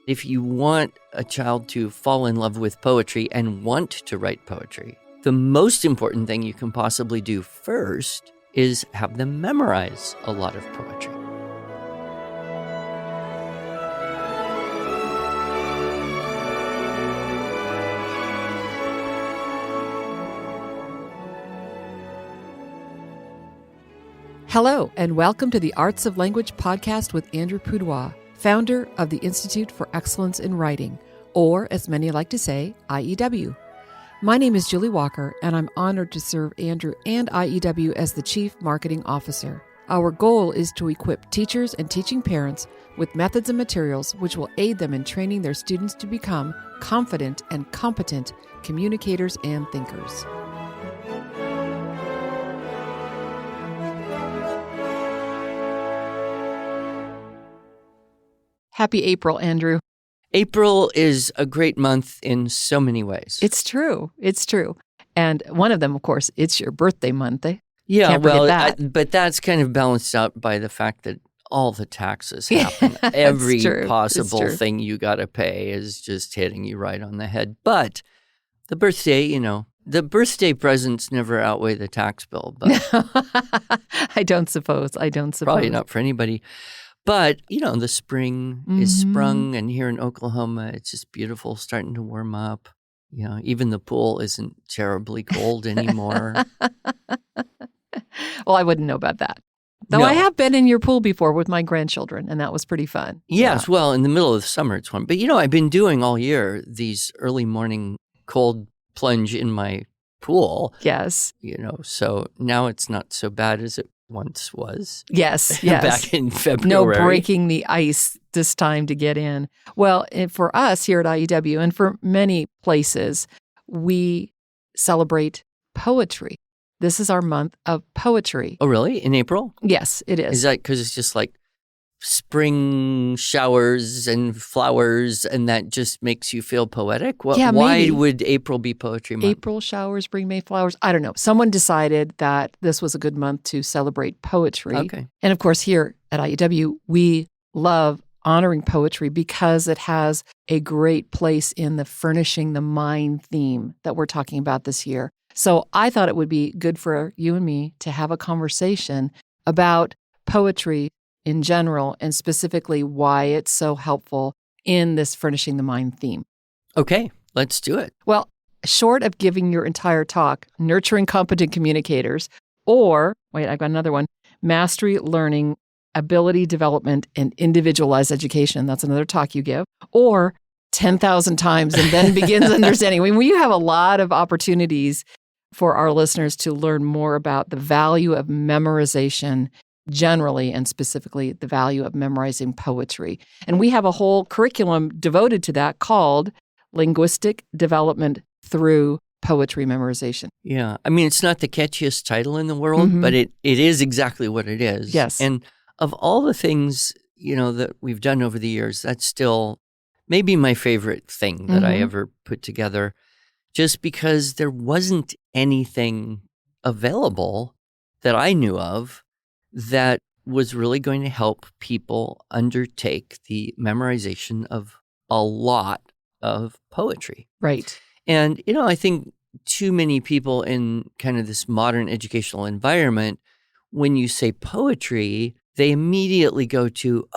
If you want a child to fall in love with poetry and want to write poetry, the most important thing you can possibly do first is have them memorize a lot of poetry. Hello, and welcome to the Arts of Language podcast with Andrew Pudewa, founder of the Institute for Excellence in Writing, or as many like to say, IEW. My name is Julie Walker, and I'm honored to serve Andrew and IEW as the Chief Marketing Officer. Our goal is to equip teachers and teaching parents with methods and materials which will aid them in training their students to become confident and competent communicators and thinkers. Happy April, Andrew. April is a great month in so many ways. It's true. It's true. And one of them, of course, it's your birthday month. Yeah, Can't well, forget that. But that's kind of balanced out by the fact that all the taxes happen. Every possible thing you got to pay is just hitting you right on the head. But the birthday, the birthday presents never outweigh the tax bill. But I don't suppose. Probably not for anybody. But, the spring is sprung, and here in Oklahoma, it's just beautiful, starting to warm up. Even the pool isn't terribly cold anymore. Well, I wouldn't know about that. Though I have been in your pool before with my grandchildren, and that was pretty fun. Yes, well, in the middle of the summer, it's fun. But, I've been doing all year these early morning cold plunge in my pool. Yes. So now it's not so bad as it once was. Yes. Back in February. No breaking the ice this time to get in. Well, for us here at IEW and for many places, we celebrate poetry. This is our month of poetry. Oh, really? In April? Yes, it is. Is that because it's just like spring showers and flowers, and that just makes you feel poetic? Yeah, why maybe. would April be poetry month? April showers bring May flowers. I don't know. Someone decided that this was a good month to celebrate poetry. Okay. And of course, here at IEW, we love honoring poetry because it has a great place in the furnishing the mind theme that we're talking about this year. So I thought it would be good for you and me to have a conversation about poetry in general, and specifically why it's so helpful in this furnishing the mind theme. Okay, let's do it. Well, short of giving your entire talk, nurturing competent communicators, or, wait, I've got another one, mastery, learning, ability development, and individualized education. That's another talk you give. Or 10,000 times and then begins understanding. We have a lot of opportunities for our listeners to learn more about the value of memorization generally, and specifically the value of memorizing poetry. And we have a whole curriculum devoted to that called Linguistic Development Through Poetry Memorization. Yeah. I mean, it's not the catchiest title in the world, but it is exactly what it is. Yes. And of all the things, that we've done over the years, that's still maybe my favorite thing that I ever put together, just because there wasn't anything available that I knew of that was really going to help people undertake the memorization of a lot of poetry. Right. And, I think too many people in kind of this modern educational environment, when you say poetry, they immediately go to,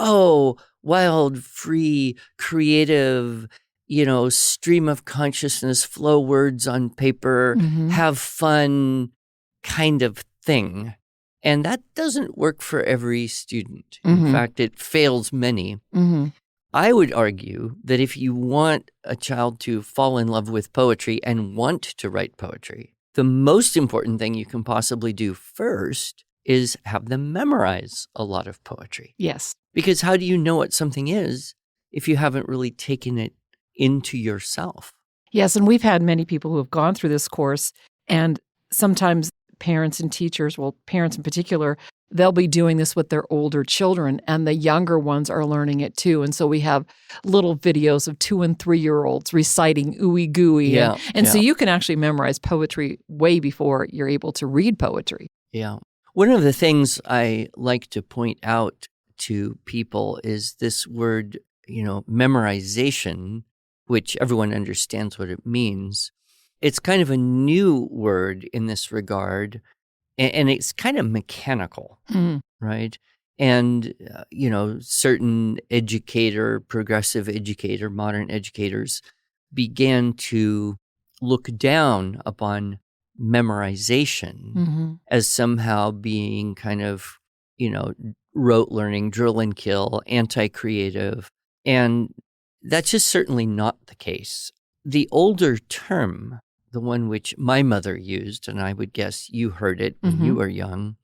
wild, free, creative, stream of consciousness, flow words on paper, have fun kind of thing. And that doesn't work for every student. In fact, it fails many. I would argue that if you want a child to fall in love with poetry and want to write poetry, the most important thing you can possibly do first is have them memorize a lot of poetry. Yes. Because how do you know what something is if you haven't really taken it into yourself? Yes, and we've had many people who have gone through this course, and sometimes parents and teachers, well, parents in particular, they'll be doing this with their older children, and the younger ones are learning it too. And so we have little videos of 2- and 3-year-olds reciting ooey gooey. And so you can actually memorize poetry way before you're able to read poetry. Yeah. One of the things I like to point out to people is this word memorization, which everyone understands what it means, it's kind of a new word in this regard, and it's kind of mechanical, right? And, certain progressive educator, modern educators began to look down upon memorization as somehow being kind of, rote learning, drill and kill, anti-creative. And that's just certainly not the case. The older term, the one which my mother used, and I would guess you heard it when you were young,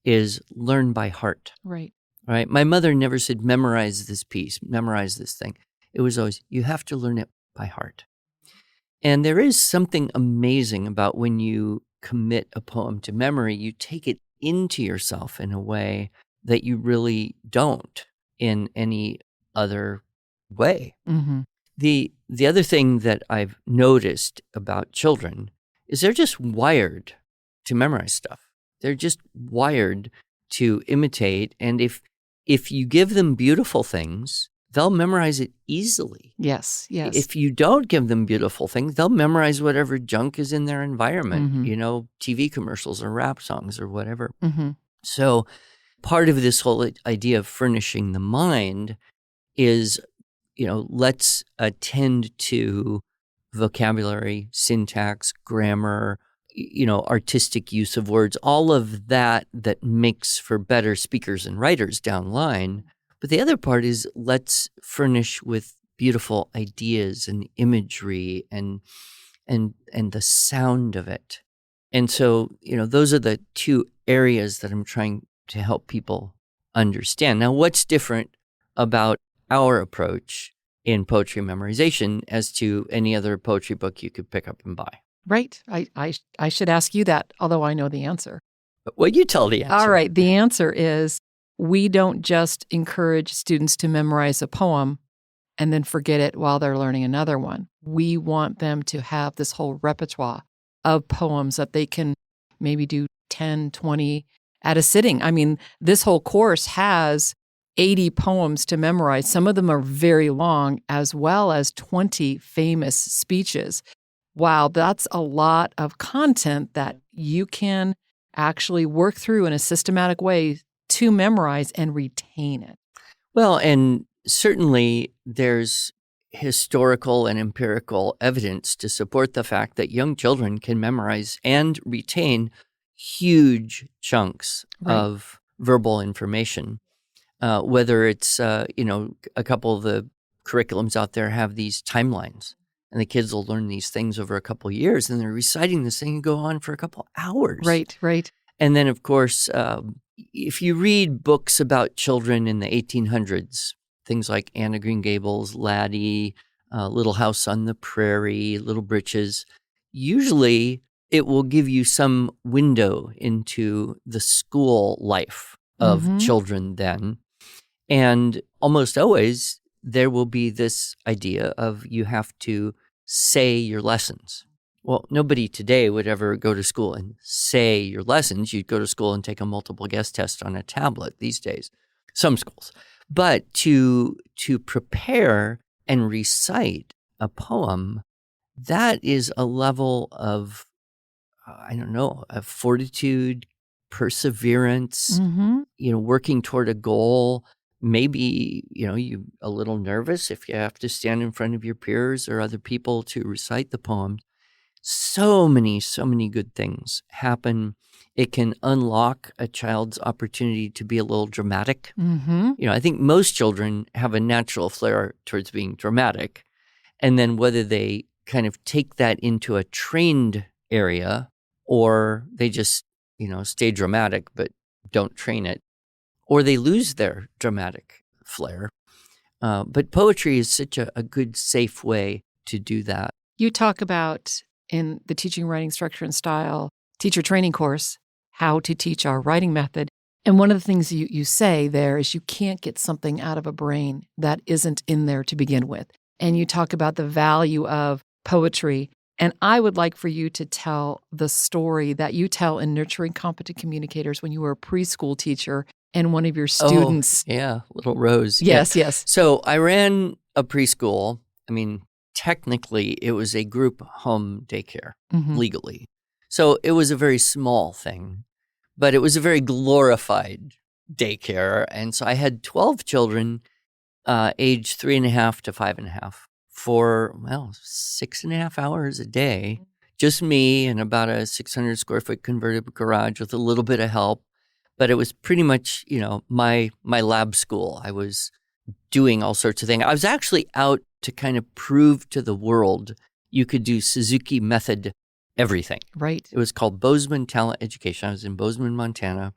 is learn by heart. Right. Right. My mother never said, memorize this piece, memorize this thing. It was always, you have to learn it by heart. And there is something amazing about when you commit a poem to memory, you take it into yourself in a way that you really don't in any other way. The other thing that I've noticed about children is they're just wired to memorize stuff. They're just wired to imitate. And if you give them beautiful things, they'll memorize it easily. Yes. If you don't give them beautiful things, they'll memorize whatever junk is in their environment, TV commercials or rap songs or whatever. So part of this whole idea of furnishing the mind is, let's attend to vocabulary, syntax, grammar, artistic use of words, all of that makes for better speakers and writers down the line. But the other part is let's furnish with beautiful ideas and imagery and the sound of it. And so, those are the two areas that I'm trying to help people understand. Now, what's different about our approach in poetry memorization as to any other poetry book you could pick up and buy? Right. I should ask you that, although I know the answer. Well, you tell the answer. All right. The answer is we don't just encourage students to memorize a poem and then forget it while they're learning another one. We want them to have this whole repertoire of poems that they can maybe do 10, 20 at a sitting. I mean, this whole course has 80 poems to memorize. Some of them are very long, as well as 20 famous speeches. Wow, that's a lot of content that you can actually work through in a systematic way to memorize and retain it. Well, and certainly there's historical and empirical evidence to support the fact that young children can memorize and retain huge chunks of verbal information. Whether it's, a couple of the curriculums out there have these timelines, and the kids will learn these things over a couple of years, and they're reciting this thing and go on for a couple of hours. Right. And then, of course, if you read books about children in the 1800s, things like Anne of Green Gables, Laddie, Little House on the Prairie, Little Breeches, usually it will give you some window into the school life of children then. And almost always there will be this idea of you have to say your lessons. Well, nobody today would ever go to school and say your lessons. You'd go to school and take a multiple guess test on a tablet these days, some schools. But to prepare and recite a poem, that is a level of, of fortitude, perseverance, working toward a goal. Maybe, you're a little nervous if you have to stand in front of your peers or other people to recite the poem. So many good things happen. It can unlock a child's opportunity to be a little dramatic. I think most children have a natural flair towards being dramatic. And then whether they kind of take that into a trained area or they just, stay dramatic but don't train it, or they lose their dramatic flair. But poetry is such a good, safe way to do that. You talk about in the Teaching Writing Structure and Style teacher training course, how to teach our writing method. And one of the things you say there is you can't get something out of a brain that isn't in there to begin with. And you talk about the value of poetry And I would like for you to tell the story that you tell in Nurturing Competent Communicators when you were a preschool teacher and one of your students. Oh, yeah, little Rose. Yes, Yeah. yes. So I ran a preschool. I mean, technically, it was a group home daycare legally. So it was a very small thing, but it was a very glorified daycare. And so I had 12 children, age 3.5 to 5.5 for, 6.5 hours a day. Just me and about a 600 square foot convertible garage with a little bit of help. But it was pretty much, my lab school. I was doing all sorts of things. I was actually out to kind of prove to the world you could do Suzuki method everything. Right. It was called Bozeman Talent Education. I was in Bozeman, Montana.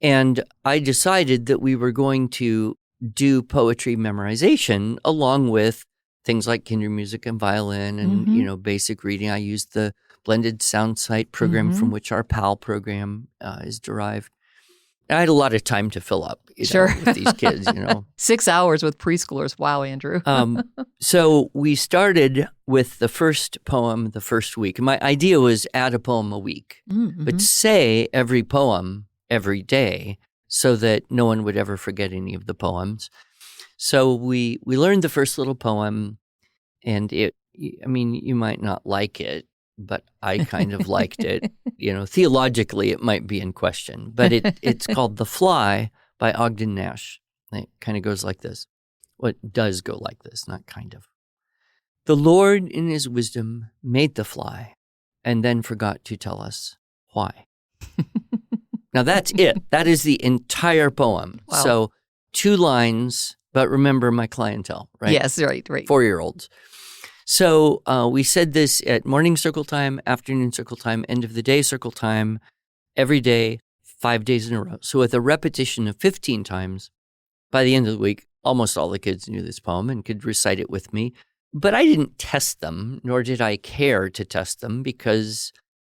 And I decided that we were going to do poetry memorization along with things like kinder music and violin and, basic reading. I used the blended sound site program from which our PAL program is derived. I had a lot of time to fill up with these kids, 6 hours with preschoolers. Wow, Andrew. So we started with the first poem the first week. My idea was add a poem a week, but say every poem every day so that no one would ever forget any of the poems. So we learned the first little poem, and you might not like it, but I kind of liked it. Theologically, it might be in question, but it's called The Fly by Ogden Nash. It kind of goes like this. Well, it does go like this, not kind of. The Lord in his wisdom made the fly and then forgot to tell us why. Now that's it. That is the entire poem. Wow. So 2 lines, but remember my clientele, right? Yes, right. 4-year-olds. So we said this at morning circle time, afternoon circle time, end of the day circle time, every day, 5 days in a row. So with a repetition of 15 times, by the end of the week, almost all the kids knew this poem and could recite it with me. But I didn't test them, nor did I care to test them because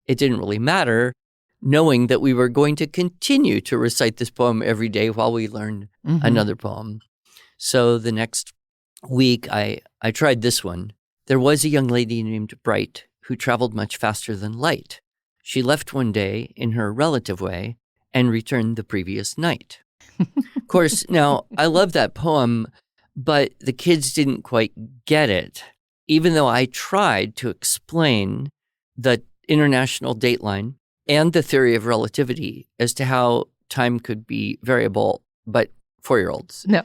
it didn't really matter, knowing that we were going to continue to recite this poem every day while we learned another poem. So the next week, I tried this one. There was a young lady named Bright who traveled much faster than light. She left one day in her relative way and returned the previous night. Of course, now, I love that poem, but the kids didn't quite get it, even though I tried to explain the international dateline and the theory of relativity as to how time could be variable, but 4-year-olds, no,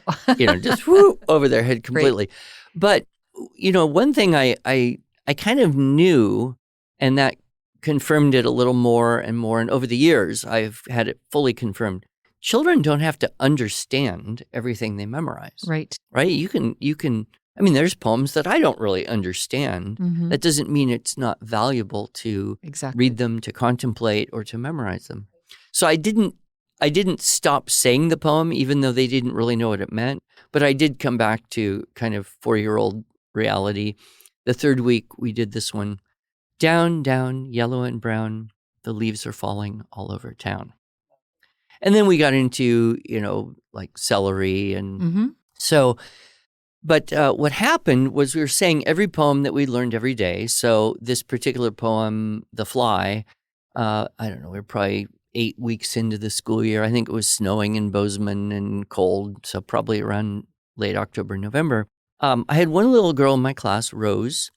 just over their head completely. But one thing I kind of knew, and that confirmed it a little more and more. And over the years, I've had it fully confirmed. Children don't have to understand everything they memorize. Right. You can. There's poems that I don't really understand. That doesn't mean it's not valuable to read them, to contemplate, or to memorize them. So I didn't stop saying the poem, even though they didn't really know what it meant. But I did come back to kind of 4-year-old reality. The third week, we did this one. Down, down, yellow and brown, the leaves are falling all over town. And then we got into, like celery. And so, but what happened was we were saying every poem that we learned every day. So this particular poem, The Fly, I don't know, we were probably 8 weeks into the school year. I think it was snowing in Bozeman and cold. So probably around late October, November. I had one little girl in my class, Rose.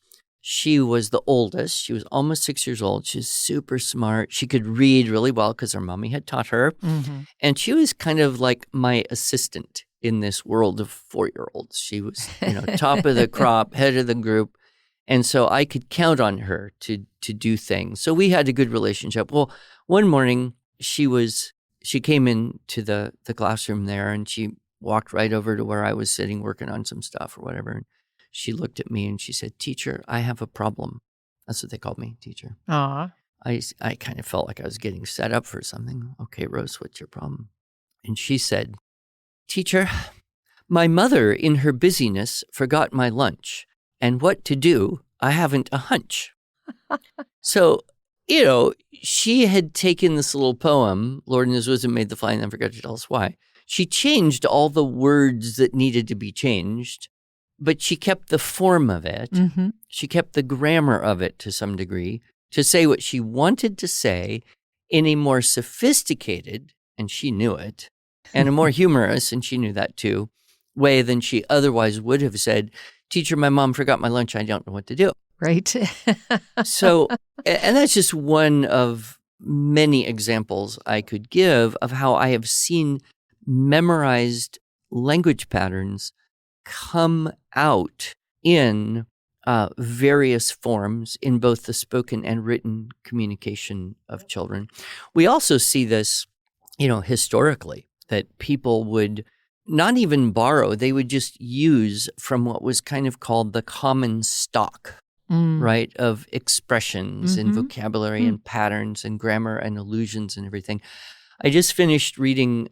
She was the oldest. She was almost 6 years old. She's super smart. She could read really well because her mommy had taught her. And she was kind of like my assistant in this world of 4-year-olds. She was, top of the crop, head of the group. And so I could count on her to do things. So we had a good relationship. Well, one morning she came into the classroom there and she walked right over to where I was sitting working on some stuff or whatever. And she looked at me and she said, "Teacher, I have a problem." That's what they called me, teacher. Aw. I kind of felt like I was getting set up for something. "Okay, Rose, what's your problem?" And she said, "Teacher, my mother in her busyness forgot my lunch. And what to do, I haven't a hunch." So, she had taken this little poem, Lord in his wisdom made the fly and then forgot to tell us why. She changed all the words that needed to be changed, but she kept the form of it. Mm-hmm. She kept the grammar of it to some degree to say what she wanted to say in a more sophisticated, and she knew it, and a more humorous, and she knew that too, way than she otherwise would have said, "Teacher, my mom forgot my lunch. I don't know what to do." Right. So, and that's just one of many examples I could give of how I have seen memorized language patterns come out in various forms in both the spoken and written communication of children. We also see this, historically, that people would not even borrow, they would just use from what was kind of called the common stock, right, of expressions and vocabulary and patterns and grammar and allusions and everything. I just finished reading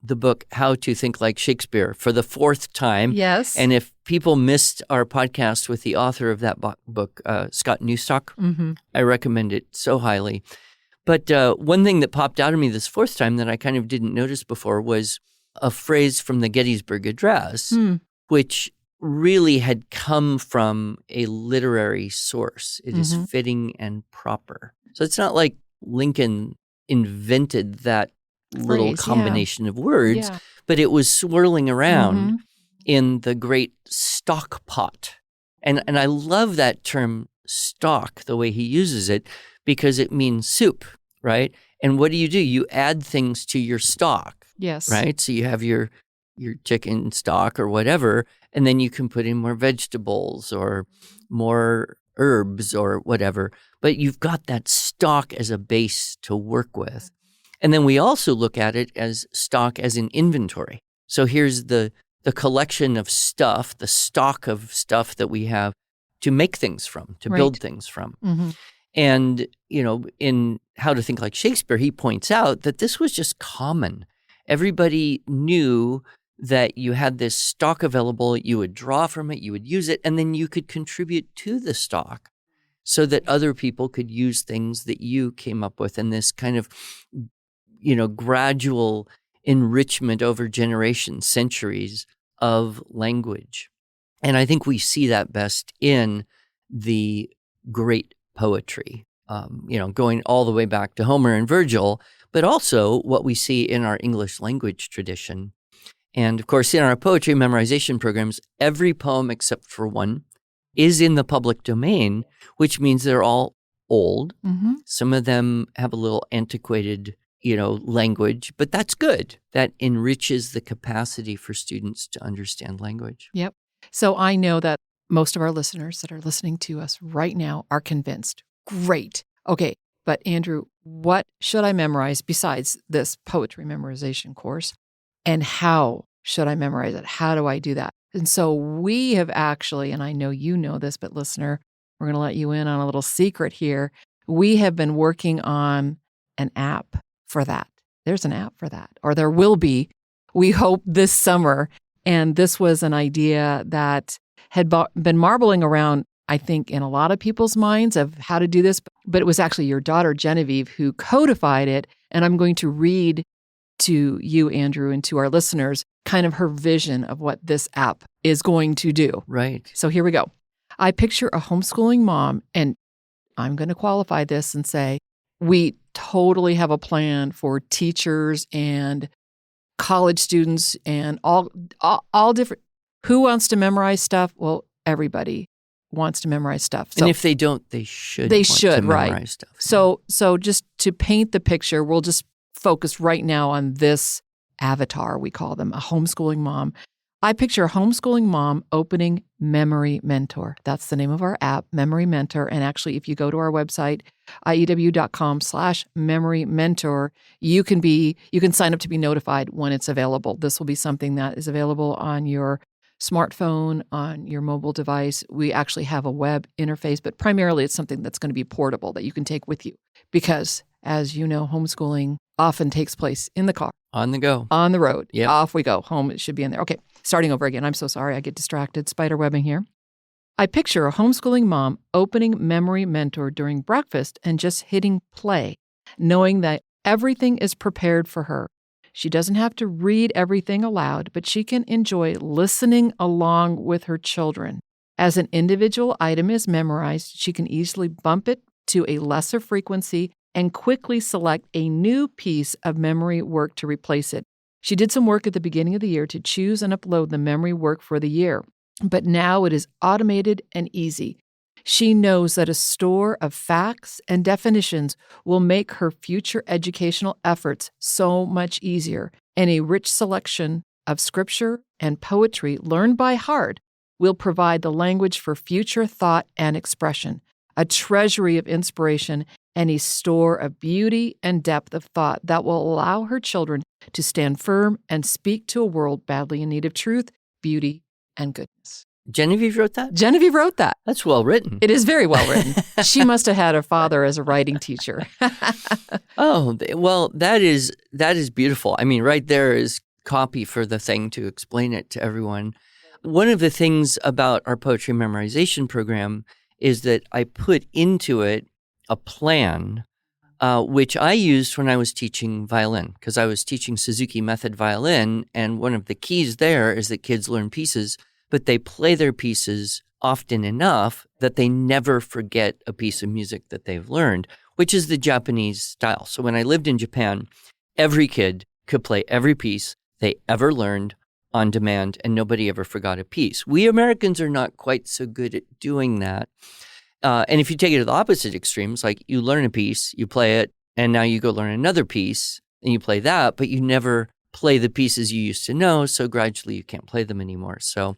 the book How to Think Like Shakespeare for the fourth time. Yes. And if people missed our podcast with the author of that book, Scott Newstock, I recommend it so highly. But one thing that popped out of me this fourth time that I kind of didn't notice before was a phrase from the Gettysburg Address, which really had come from a literary source. It is fitting and proper. So it's not like Lincoln invented that little combination of words, but it was swirling around in the great stock pot. And I love that term stock, the way he uses it, because it means soup, right? And what do? You add things to your stock. Yes. Right? So you have your chicken stock or whatever, and then you can put in more vegetables or more herbs or whatever. But you've got that stock as a base to work with. And then we also look at it as stock as an inventory. So here's the collection of stuff, the stock of stuff that we have to make things from, to build things from. And, in How to Think Like Shakespeare, he points out that this was just common. Everybody knew that you had this stock available, you would draw from it, you would use it, and then you could contribute to the stock so that other people could use things that you came up with in this kind of, gradual enrichment over generations, centuries of language. And I think we see that best in the great poetry, going all the way back to Homer and Virgil, but also what we see in our English language tradition. And of course, in our poetry memorization programs, every poem except for one is in the public domain, which means they're all old. Some of them have a little antiquated, language, but that's good. That enriches the capacity for students to understand language. Yep. So I know that most of our listeners that are listening to us right now are convinced. Great. Okay. But Andrew, what should I memorize besides this poetry memorization course? And how should I memorize it? How do I do that? And so we have actually, and I know you know this, but listener, we're going to let you in on a little secret here. We have been working on an app for that. There's an app for that, or there will be, we hope, this summer. And this was an idea that had been marbling around, I think, in a lot of people's minds of how to do this. But it was actually your daughter, Genevieve, who codified it. And I'm going to read to you, Andrew, and to our listeners, kind of her vision of what this app is going to do. Right. So here we go. I picture a homeschooling mom, and I'm going to qualify this and say, we totally have a plan for teachers and college students and all different. Who wants to memorize stuff? Well, everybody wants to memorize stuff. So and if they don't, they should. They want should, to memorize right? Stuff. So just to paint the picture, we'll just focus right now on this avatar, we call them, a homeschooling mom. I picture a homeschooling mom opening Memory Mentor. That's the name of our app, Memory Mentor. And actually, if you go to our website, iew.com/Memory Mentor, you can sign up to be notified when it's available. This will be something that is available on your smartphone, on your mobile device. We actually have a web interface, but primarily it's something that's going to be portable that you can take with you. Because, as you know, homeschooling often takes place in the car. On the go. On the road. Yep. Off we go. Home, it should be in there. Okay, starting over again. I'm so sorry. I get distracted. Spiderwebbing here. I picture a homeschooling mom opening Memory Mentor during breakfast and just hitting play, knowing that everything is prepared for her. She doesn't have to read everything aloud, but she can enjoy listening along with her children. As an individual item is memorized, she can easily bump it to a lesser frequency and quickly select a new piece of memory work to replace it. She did some work at the beginning of the year to choose and upload the memory work for the year, but now it is automated and easy. She knows that a store of facts and definitions will make her future educational efforts so much easier, and a rich selection of scripture and poetry learned by heart will provide the language for future thought and expression, a treasury of inspiration, and a store of beauty and depth of thought that will allow her children to stand firm and speak to a world badly in need of truth, beauty, and goodness. Genevieve wrote that? Genevieve wrote that. That's well written. It is very well written. She must have had her father as a writing teacher. Oh, well, that is beautiful. I mean, right there is copy for the thing to explain it to everyone. One of the things about our poetry memorization program is that I put into it a plan, which I used when I was teaching violin, because I was teaching Suzuki method violin, and one of the keys there is that kids learn pieces, but they play their pieces often enough that they never forget a piece of music that they've learned, which is the Japanese style. So when I lived in Japan, every kid could play every piece they ever learned on demand, and nobody ever forgot a piece. We Americans are not quite so good at doing that. And if you take it to the opposite extremes, like you learn a piece, you play it, and now you go learn another piece, and you play that, but you never play the pieces you used to know, so gradually you can't play them anymore. So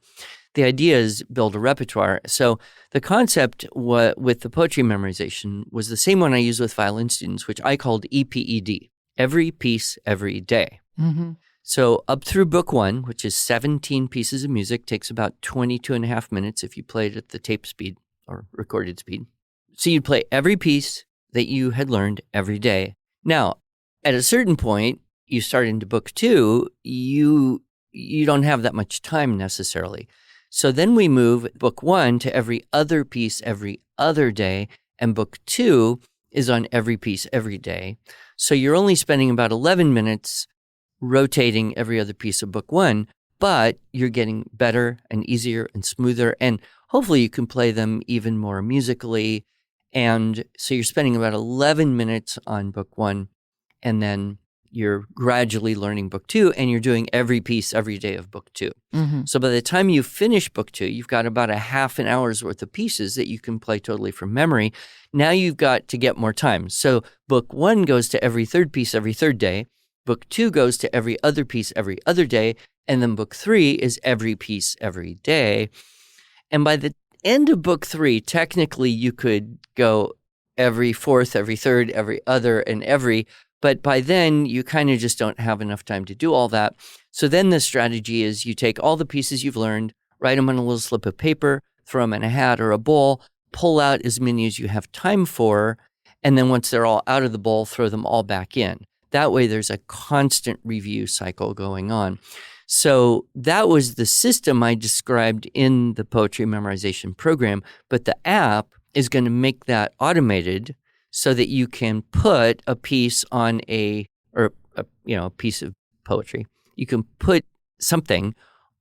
the idea is build a repertoire. So the concept with the poetry memorization was the same one I used with violin students, which I called EPED, every piece, every day. Mm-hmm. So up through book 1, which is 17 pieces of music, takes about 22 and a half minutes if you play it at the tape speed or recorded speed. So you'd play every piece that you had learned every day. Now, at a certain point, you start into book 2, you don't have that much time necessarily. So then we move book 1 to every other piece every other day, and book 2 is on every piece every day. So you're only spending about 11 minutes rotating every other piece of book 1, but you're getting better and easier and smoother, and hopefully you can play them even more musically. And so you're spending about 11 minutes on book 1, and then you're gradually learning book 2, and you're doing every piece every day of book 2. Mm-hmm. So by the time you finish book 2, you've got about a half an hour's worth of pieces that you can play totally from memory. Now you've got to get more time. So book 1 goes to every third piece every third day. Book 2 goes to every other piece every other day. And then book 3 is every piece every day. And by the end of book 3, technically you could go every fourth, every third, every other, and every. But by then, you kind of just don't have enough time to do all that. So then the strategy is you take all the pieces you've learned, write them on a little slip of paper, throw them in a hat or a bowl, pull out as many as you have time for, and then once they're all out of the bowl, throw them all back in. That way, there's a constant review cycle going on. So that was the system I described in the poetry memorization program, but the app is going to make that automated so that you can put a piece on a piece of poetry. You can put something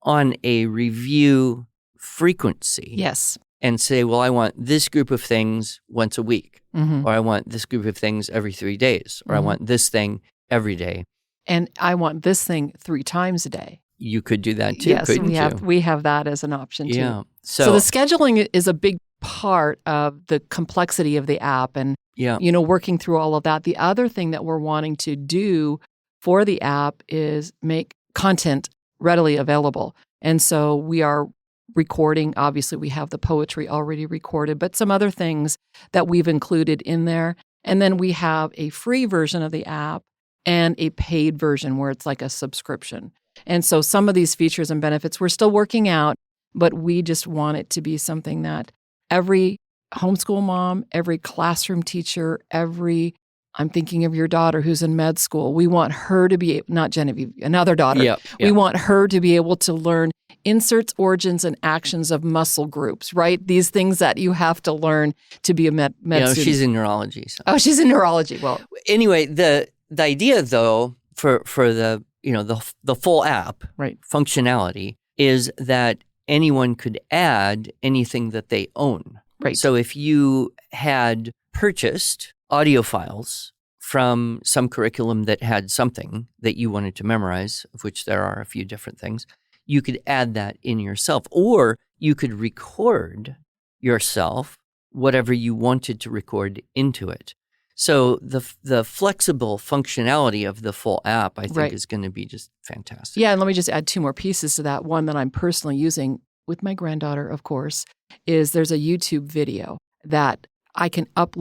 on a review frequency. Yes. And say, well, I want this group of things once a week, Mm-hmm. or I want this group of things every 3 days, or I want this thing every day. And I want this thing 3 times a day. You could do that too, Yes, couldn't you? we have that as an option too. Yeah. So the scheduling is a big part of the complexity of the app, and working through all of that. The other thing that we're wanting to do for the app is make content readily available. And so we are recording. Obviously, we have the poetry already recorded, but some other things that we've included in there. And then we have a free version of the app and a paid version where it's like a subscription. And so some of these features and benefits we're still working out, but we just want it to be something that every homeschool mom, every classroom teacher, I'm thinking of your daughter who's in med school. We want her to be, not Genevieve, another daughter. Yep. We want her to be able to learn inserts, origins, and actions of muscle groups, right? These things that you have to learn to be a med student. She's in neurology. So. Oh, she's in neurology. Well, anyway, the idea, though, for the the full app Right. functionality is that anyone could add anything that they own. Right. So if you had purchased audio files from some curriculum that had something that you wanted to memorize, of which there are a few different things, you could add that in yourself, or you could record yourself whatever you wanted to record into it. So the flexible functionality of the full app, I think, Right. is going to be just fantastic. Yeah, and let me just add two more pieces to that. One that I'm personally using with my granddaughter, of course, is there's a YouTube video that I can not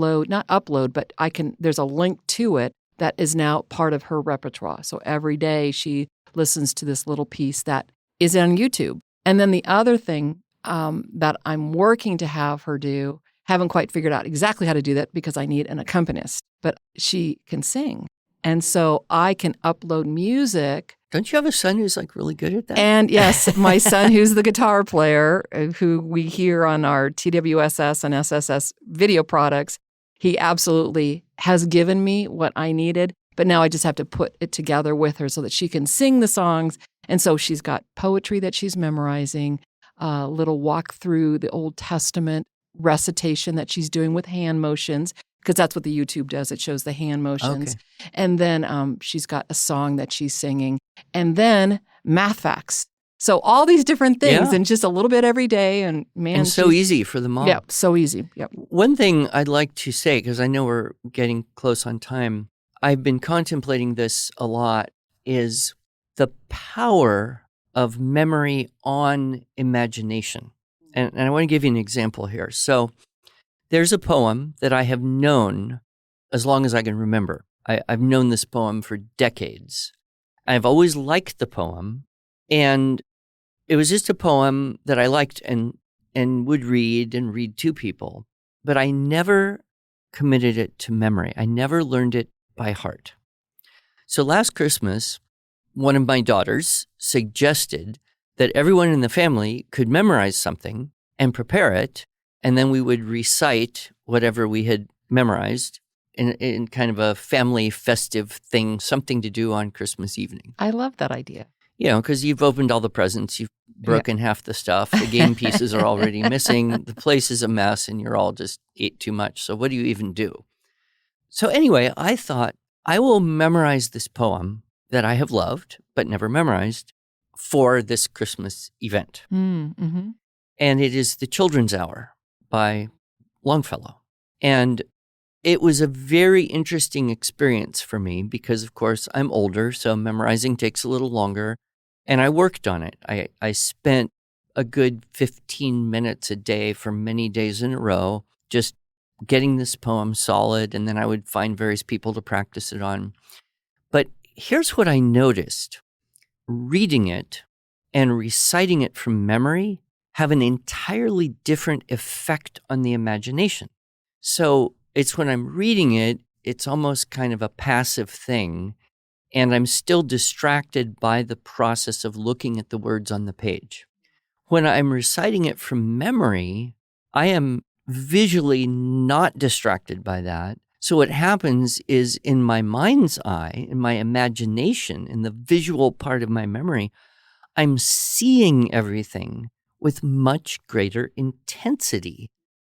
upload, but there's a link to it that is now part of her repertoire. So every day she listens to this little piece that is on YouTube. And then the other thing that I'm working to have her do, haven't quite figured out exactly how to do that because I need an accompanist, but she can sing. And so I can upload music. Don't you have a son who's like really good at that? And yes, my son, who's the guitar player, who we hear on our TWSS and SSS video products, he absolutely has given me what I needed. But now I just have to put it together with her so that she can sing the songs. And so she's got poetry that she's memorizing, a little walk through the Old Testament recitation that she's doing with hand motions, because that's what the YouTube does. It shows the hand motions. Okay. And then she's got a song that she's singing. And then math facts. So all these different things and just a little bit every day. And man, and so easy for the mom. Yeah, so easy. Yep. One thing I'd like to say, because I know we're getting close on time, I've been contemplating this a lot, is the power of memory on imagination. And I want to give you an example here. So there's a poem that I have known as long as I can remember. I've known this poem for decades. I've always liked the poem, and it was just a poem that I liked and would read to people, but I never committed it to memory. I never learned it by heart. So last Christmas, one of my daughters suggested that everyone in the family could memorize something and prepare it, and then we would recite whatever we had memorized in kind of a family festive thing, something to do on Christmas evening. I love that idea. Because you've opened all the presents, you've broken half the stuff, the game pieces are already missing, the place is a mess, and you're all just ate too much. So what do you even do? So anyway, I thought, I will memorize this poem that I have loved but never memorized for this Christmas event. Mm-hmm. And it is The Children's Hour by Longfellow. And it was a very interesting experience for me because, of course, I'm older, so memorizing takes a little longer. And I worked on it. I spent a good 15 minutes a day for many days in a row just getting this poem solid, and then I would find various people to practice it on. But here's what I noticed. Reading it and reciting it from memory have an entirely different effect on the imagination. So it's when I'm reading it, it's almost kind of a passive thing, and I'm still distracted by the process of looking at the words on the page. When I'm reciting it from memory, I am visually not distracted by that. So what happens is in my mind's eye, in my imagination, in the visual part of my memory, I'm seeing everything with much greater intensity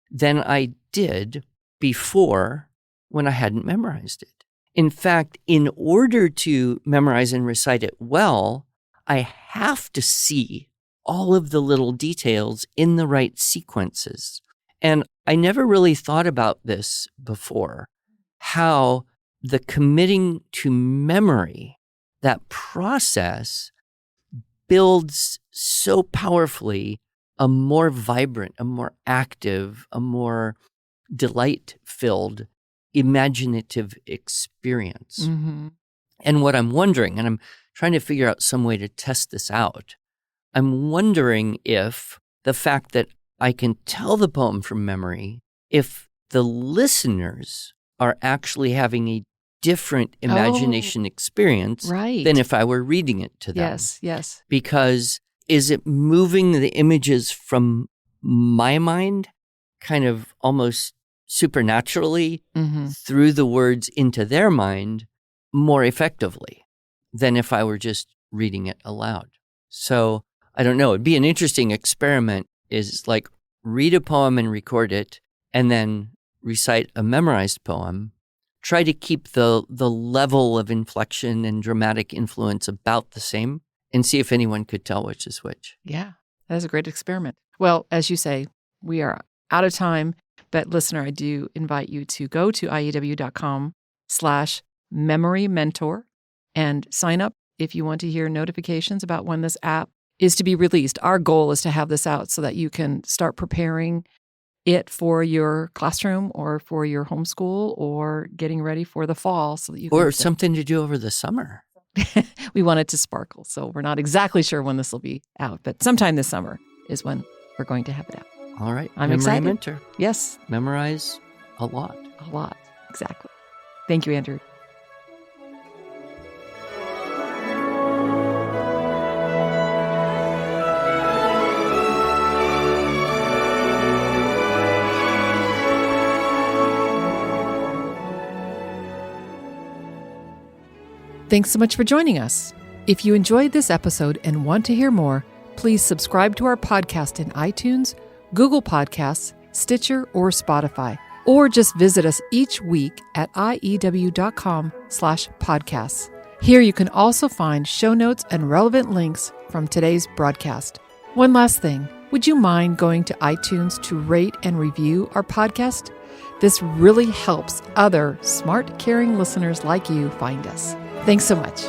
than I did before when I hadn't memorized it. In fact, in order to memorize and recite it well, I have to see all of the little details in the right sequences. And I never really thought about this before, how the committing to memory, that process builds so powerfully a more vibrant, a more active, a more delight-filled, imaginative experience. Mm-hmm. And what I'm wondering, and I'm trying to figure out some way to test this out, I'm wondering if the fact that I can tell the poem from memory, if the listeners are actually having a different imagination experience than if I were reading it to them. Yes. Because is it moving the images from my mind kind of almost supernaturally through the words into their mind more effectively? than if I were just reading it aloud. So I don't know. It'd be an interesting experiment is like read a poem and record it and then recite a memorized poem. Try to keep the level of inflection and dramatic influence about the same and see if anyone could tell which is which. Yeah, that is a great experiment. Well, as you say, we are out of time, but listener, I do invite you to go to iew.com/memorymentor and sign up if you want to hear notifications about when this app is to be released. Our goal is to have this out so that you can start preparing it for your classroom or for your homeschool or getting ready for the fall so that you can... Or something to do over the summer. We want it to sparkle. So we're not exactly sure when this will be out, but sometime this summer is when we're going to have it out. All right. I'm excited. Mentor. Yes. Memorize a lot. A lot. Exactly. Thank you, Andrew. Thanks so much for joining us. If you enjoyed this episode and want to hear more, please subscribe to our podcast in iTunes, Google Podcasts, Stitcher, or Spotify, or just visit us each week at iew.com/podcasts. Here you can also find show notes and relevant links from today's broadcast. One last thing, would you mind going to iTunes to rate and review our podcast? This really helps other smart, caring listeners like you find us. Thanks so much.